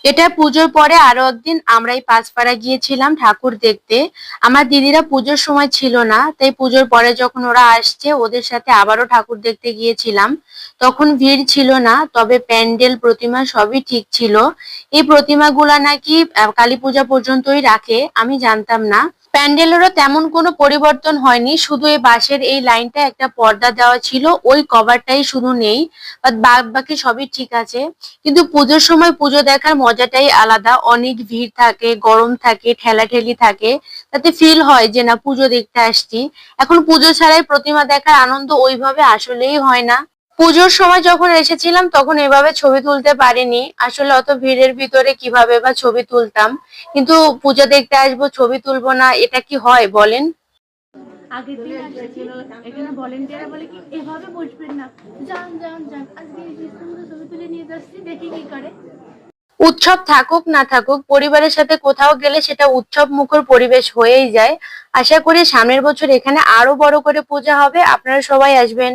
এটা পুজোর পরে আরো একদিন আমরা এই পাঁচপাড়া গিয়েছিলাম ঠাকুর দেখতে। আমার দিদিরা পুজোর সময় ছিল না, তাই পুজোর পরে যখন ওরা আসছে ওদের সাথে আবারও ঠাকুর দেখতে গিয়েছিলাম। তখন ভিড় ছিল না, তবে প্যান্ডেল প্রতিমা সবই ঠিক ছিল। এই প্রতিমাগুলা নাকি কালী পূজা পর্যন্তই রাখে, আমি জানতাম না। প্যান্ডেলেরও তেমন কোনো পরিবর্তন হয়নি, শুধু এই বাঁশের এই লাইনটা একটা পর্দা দেওয়া ছিল, ওই কভারটাই শুধু নেই। বাদ বাকি সবই ঠিক আছে। কিন্তু পুজোর সময় পুজো দেখার মজাটাই আলাদা, অনেক ভিড় থাকে, গরম থাকে, ঠেলাঠেলি থাকে, তাতে ফিল হয় যে না পুজো দেখতে আসছি। এখন পুজো ছাড়াই প্রতিমা দেখার আনন্দ ওইভাবে আসলেই হয় না। পুজোর সময় যখন এসেছিলাম তখন এভাবে ছবি তুলতে পারিনি, আসলে অত ভিড়ের ভিতরে কিভাবে বা ছবি তুলতাম। কিন্তু পুজো দেখতে আসবো ছবি তুলবো না, এটা কি হয় বলেন? আগের দিন এসেছি, এখানে ভলেন্টিয়ার বলে কি এভাবে বসবেন না, যান যান যান, আজকে ছবি তুলে নিয়ে যাচ্ছি, দেখি কি করে। উৎসব থাকুক না থাকুক, পরিবারের সাথে কোথাও গেলে সেটা উৎসব মুখর পরিবেশ হয়েই যায়। আশা করি সামনের বছর এখানে আরো বড় করে পূজা হবে, আপনারা সবাই আসবেন।